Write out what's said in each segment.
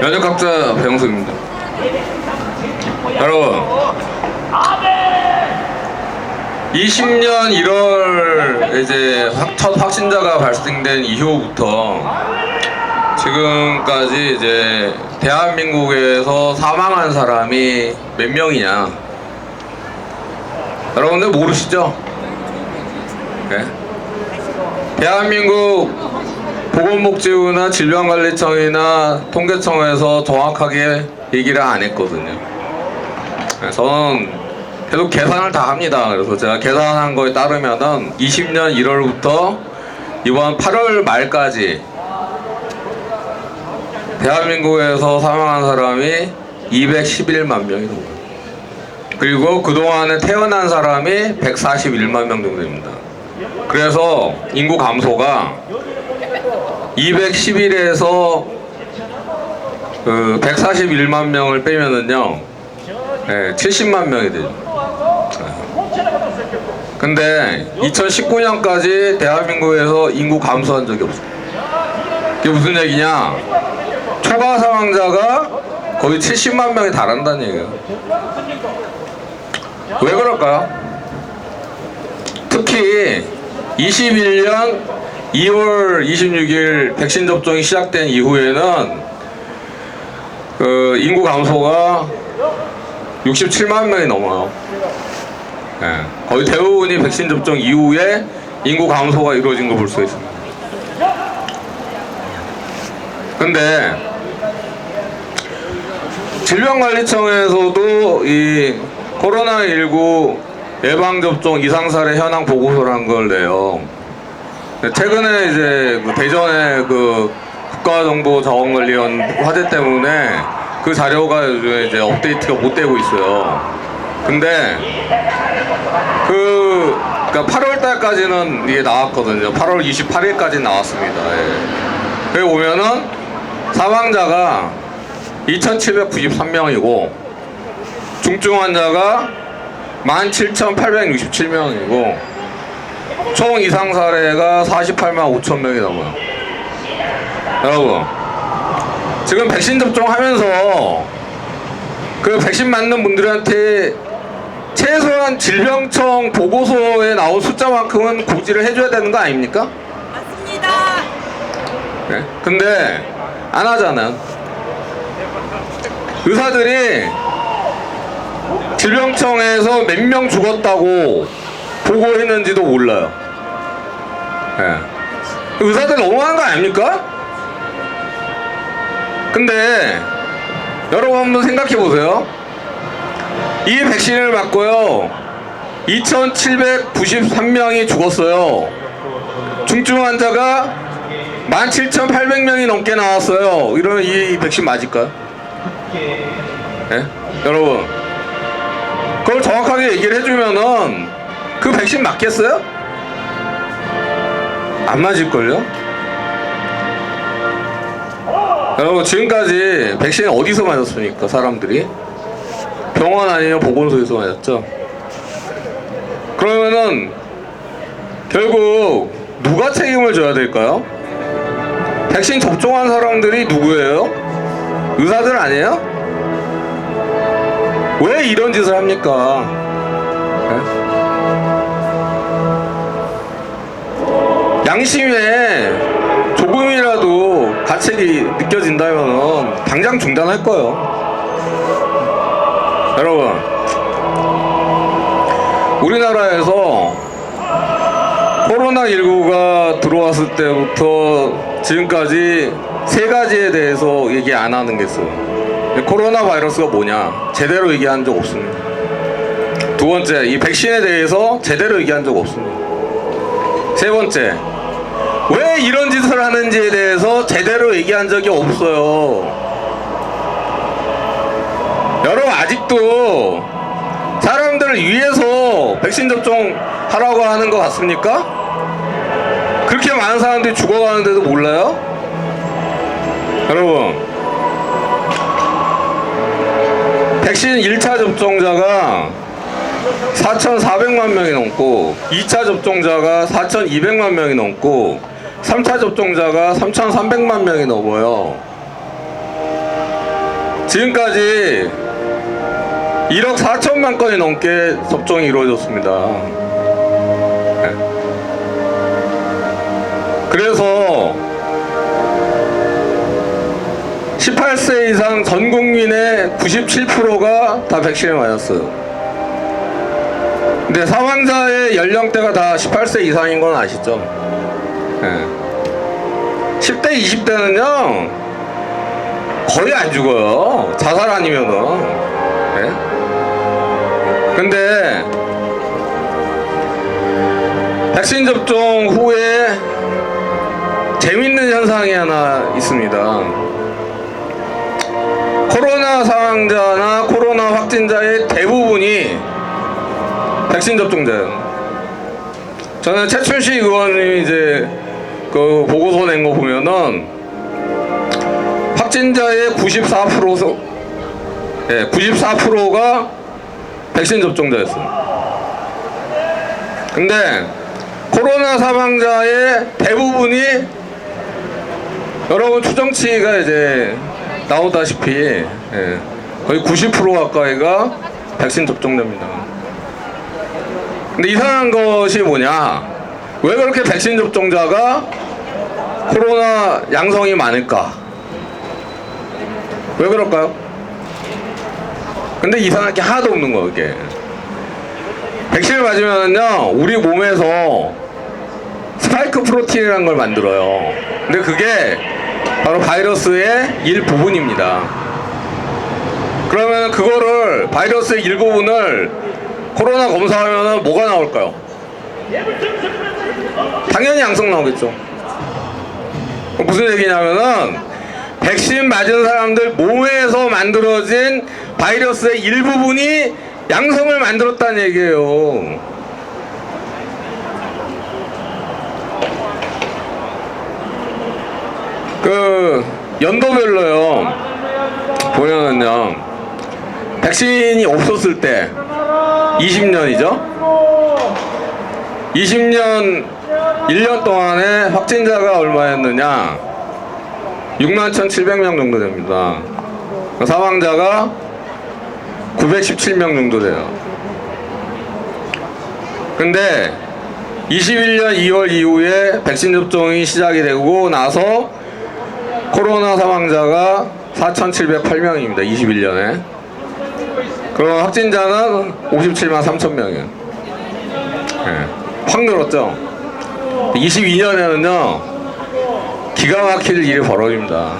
면역학자 배영수입니다. 여러분, 20년 1월 이제 첫 확진자가 발생된 이후부터 지금까지 이제 대한민국에서 사망한 사람이 몇 명이냐? 여러분들 모르시죠? 네? 대한민국 보건복지부나 질병관리청이나 통계청에서 정확하게 얘기를 안 했거든요. 저는 계속 계산을 다 합니다. 그래서 제가 계산한 거에 따르면은 20년 1월부터 이번 8월 말까지 대한민국에서 사망한 사람이 211만 명이 넘어요. 그리고 그동안에 태어난 사람이 141만 명 정도 됩니다. 그래서 인구 감소가 211에서 141만 명을 빼면은요, 70만 명이 되죠. 근데 2019년까지 대한민국에서 인구 감소한 적이 없어요. 이게 무슨 얘기냐? 초과 사망자가 거의 70만 명이 달한다는 얘기예요. 왜 그럴까요? 특히 21년 2월 26일 백신 접종이 시작된 이후에는 인구 감소가 67만 명이 넘어요. 거의 대부분이 백신 접종 이후에 인구 감소가 이루어진 걸 볼 수 있습니다. 근데 질병관리청에서도 이 코로나19 예방접종 이상사례 현황 보고서라는 걸 내요. 최근에 이제 대전의 국가정보자원관리원 화재 때문에 그 자료가 요즘에 이제 업데이트가 못 되고 있어요. 근데 그러니까 8월 달까지는 이게 나왔거든요. 8월 28일까지 나왔습니다. 여기 보면은 사망자가 2,793명이고 중증 환자가 17,867명이고 총 이상 사례가 48만 5천 명이 넘어요. 여러분, 지금 백신 접종하면서 그 백신 맞는 분들한테 최소한 질병청 보고서에 나온 숫자만큼은 고지를 해줘야 되는 거 아닙니까? 맞습니다. 네? 근데 안 하잖아요. 의사들이 질병청에서 몇 명 죽었다고 보고했는지도 몰라요. 네. 의사들 너무한 거 아닙니까? 근데 여러분 한번 생각해 보세요. 이 백신을 맞고요 2,793명이 죽었어요. 중증 환자가 17,800명이 넘게 나왔어요. 이러면 이 백신 맞을까요? 네? 여러분, 그걸 정확하게 얘기를 해주면은 그 백신 맞겠어요? 안 맞을걸요? 여러분, 지금까지 백신 어디서 맞았습니까? 사람들이 병원 아니면 보건소에서 맞았죠. 그러면은 결국 누가 책임을 져야 될까요? 백신 접종한 사람들이 누구예요? 의사들 아니에요? 왜 이런 짓을 합니까? 네? 양심에 조금이라도 가책이 느껴진다면 당장 중단할 거예요. 여러분, 우리나라에서 코로나19가 들어왔을 때부터 지금까지 세 가지에 대해서 얘기 안 하는 게 있어요. 코로나 바이러스가 뭐냐 제대로 얘기한 적 없습니다. 두 번째, 이 백신에 대해서 제대로 얘기한 적 없습니다. 세 번째, 왜 이런 짓을 하는지에 대해서 제대로 얘기한 적이 없어요. 여러분, 아직도 사람들을 위해서 백신 접종 하라고 하는 것 같습니까? 그렇게 많은 사람들이 죽어가는데도 몰라요? 여러분, 백신 1차 접종자가 4,400만 명이 넘고 2차 접종자가 4,200만 명이 넘고 3차 접종자가 3,300만 명이 넘어요. 지금까지 1억 4천만 건이 넘게 접종이 이루어졌습니다. 네. 그래서 18세 이상 전 국민의 97%가 다 백신을 맞았어요. 근데 사망자의 연령대가 다 18세 이상인 건 아시죠? 네. 10대, 20대는요 거의 안 죽어요. 자살 아니면은. 네? 근데 백신 접종 후에 재밌는 현상이 하나 있습니다. 코로나 사망자나 코로나 확진자의 대부분이 백신 접종자예요. 저는 최춘식 의원이 이제 그 보고서 낸 거 보면은 확진자의 94%가 백신 접종자였어요. 근데 코로나 사망자의 대부분이 여러분 추정치가 이제 나오다시피 거의 90% 가까이가 백신 접종자입니다. 근데 이상한 것이 뭐냐? 왜 그렇게 백신 접종자가 코로나 양성이 많을까? 왜 그럴까요? 근데 이상할 게 하나도 없는 거예요, 이게. 백신을 맞으면요, 우리 몸에서 스파이크 프로틴이라는 걸 만들어요. 근데 그게 바로 바이러스의 일부분입니다. 그러면 그거를, 바이러스의 일부분을 코로나 검사하면 뭐가 나올까요? 당연히 양성 나오겠죠. 무슨 얘기냐면은 백신 맞은 사람들 몸에서 만들어진 바이러스의 일부분이 양성을 만들었다는 얘기예요. 그 연도별로요 보면은요 백신이 없었을 때 20년이죠. 20년 1년 동안에 확진자가 얼마였느냐? 61,700명 정도 됩니다. 사망자가 917명 정도 돼요. 근데 21년 2월 이후에 백신 접종이 시작이 되고 나서 코로나 사망자가 4,708명입니다. 21년에. 그럼 확진자는 57만 3천 명이에요. 네. 확 늘었죠. 22년에는요 기가 막힐 일이 벌어집니다.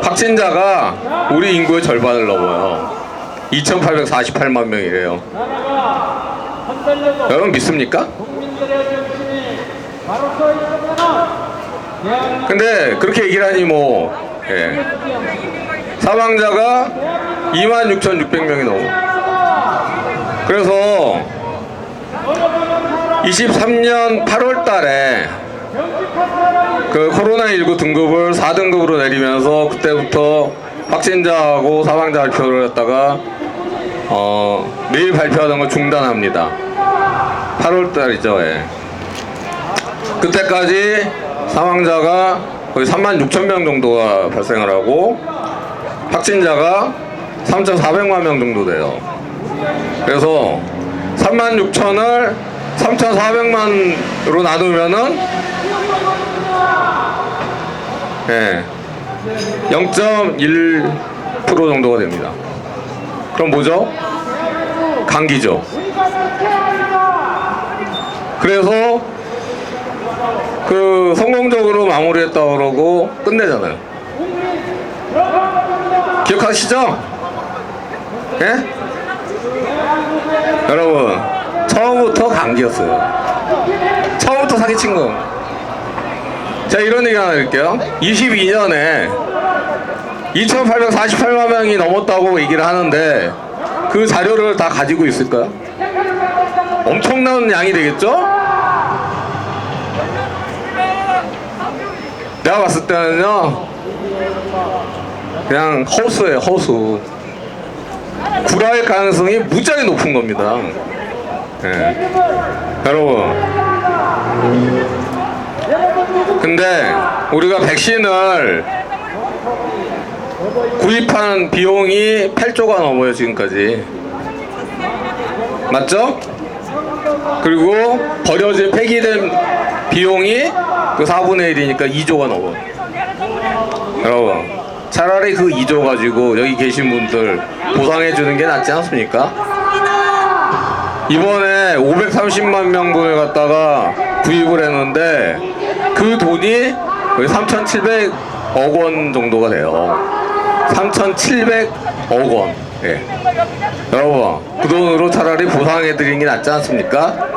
확진자가 우리 인구의 절반을 넘어요. 2,848만 명이래요. 여러분 믿습니까? 근데 그렇게 얘기를 하니 뭐 사망자가 26,600명이 넘어. 그래서 23년 8월 달에 그 코로나19 등급을 4등급으로 내리면서 그때부터 확진자하고 사망자 발표를 했다가 매일 발표하던 걸 중단합니다. 8월 달이죠. 그때까지 사망자가 거의 36,000명 정도가 발생을 하고 확진자가 3,400만 명 정도 돼요. 그래서 36,000을 3,400만으로 나누면은 0.1% 정도가 됩니다. 그럼 뭐죠? 감기죠. 그래서 그 성공적으로 마무리했다고 그러고 끝내잖아요. 기억하시죠? 예? 여러분 처음부터 감기였어요. 처음부터 사기친 거. 자, 이런 얘기 하나 드릴게요. 22년에 2,848만 명이 넘었다고 얘기를 하는데 그 자료를 다 가지고 있을까요? 엄청난 양이 되겠죠? 내가 봤을 때는요 그냥 허수예요. 허수. 구라일 가능성이 무지하게 높은 겁니다. 여러분 근데 우리가 백신을 구입한 비용이 8조가 넘어요 지금까지. 맞죠? 그리고 버려진 폐기된 비용이 그 4분의 1이니까 2조가 넘어. 여러분, 차라리 그 2조 가지고 여기 계신 분들 보상해 주는 게 낫지 않습니까? 이번에 530만 명분을 갖다가 구입을 했는데 그 돈이 거의 3,700억 원 정도가 돼요. 3,700억 원. 예. 여러분, 그 돈으로 차라리 보상해 드리는 게 낫지 않습니까?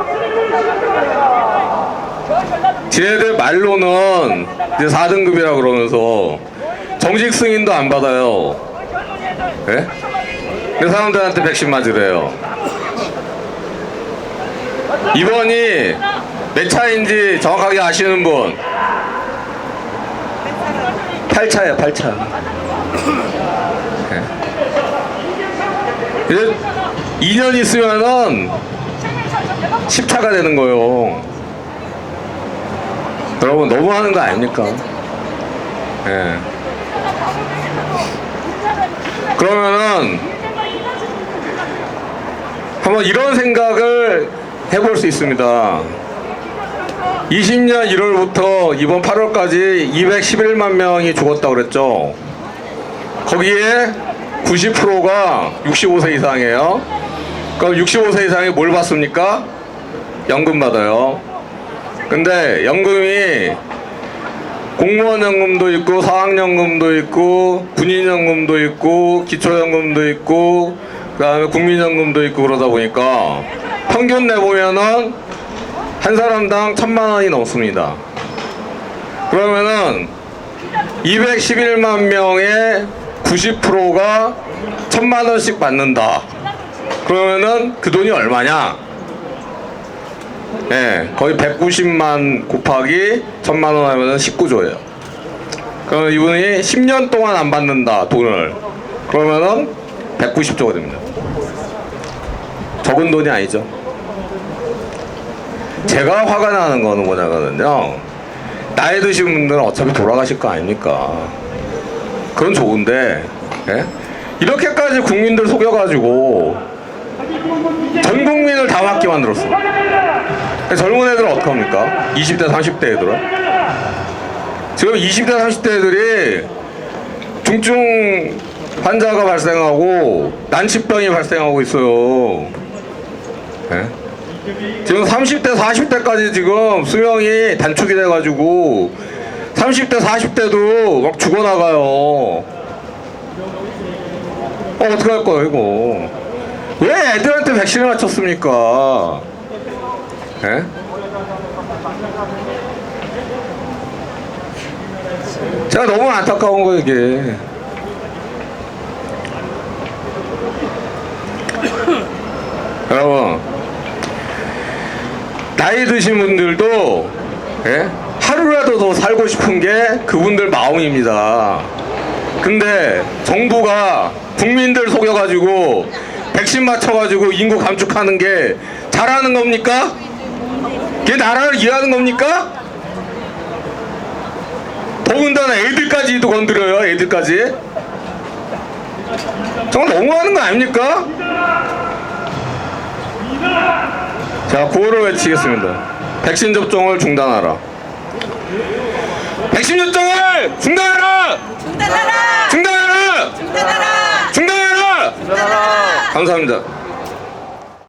지네들 말로는 이제 4등급이라 그러면서 정식 승인도 안 받아요. 예? 그 사람들한테 백신 맞으래요. 이번이 몇 차인지 정확하게 아시는 분? 8차예요, 8차. 예. 이제 2년 있으면은 10차가 되는 거예요. 여러분, 너무하는 거 아닙니까? 예. 그러면은 한번 이런 생각을 해볼 수 있습니다. 20년 1월부터 이번 8월까지 211만 명이 죽었다고 그랬죠. 거기에 90%가 65세 이상이에요. 그럼 65세 이상이 뭘 받습니까? 연금 받아요. 근데 연금이 공무원 연금도 있고 사학연금도 있고 군인연금도 있고 기초연금도 있고 그다음에 국민연금도 있고 그러다 보니까 평균 내보면은 한 사람당 1,000만 원이 넘습니다. 그러면은 211만 명의 90%가 1,000만 원씩 받는다. 그러면은 그 돈이 얼마냐? 예, 거의 190만 곱하기 1,000만 원 하면은 19조예요. 그러면 이분이 10년 동안 안 받는다, 돈을. 그러면은 190조가 됩니다. 적은 돈이 아니죠. 제가 화가 나는 거는 뭐냐면요, 나이 드신 분들은 어차피 돌아가실 거 아닙니까? 그건 좋은데, 예? 이렇게까지 국민들 속여가지고 전 국민을 다 맞게 만들었어. 젊은 애들은 어떡합니까? 20대 30대 애들은 지금 20대 30대 애들이 중증 환자가 발생하고 난치병이 발생하고 있어요. 네? 지금 30대 40대까지 지금 수명이 단축이 돼가지고 30대 40대도 막 죽어나가요. 어떡할 거야 이거. 왜 애들한테 백신을 맞췄습니까? 예? 제가 너무 안타까운 거예요 이게. 여러분, 나이 드신 분들도, 예? 하루라도 더 살고 싶은 게 그분들 마음입니다. 근데 정부가 국민들 속여가지고 백신 맞춰가지고 인구 감축하는 게 잘하는 겁니까? 그게 나라를 이해하는 겁니까? 더군다나 애들까지도 건드려요. 애들까지. 정말 너무하는 거 아닙니까? 자, 구호를 외치겠습니다. 백신 접종을 중단하라. 백신 접종을 중단하라! 중단하라! 중단하라! 중단하라! 중단하라! 중단하라! 감사합니다.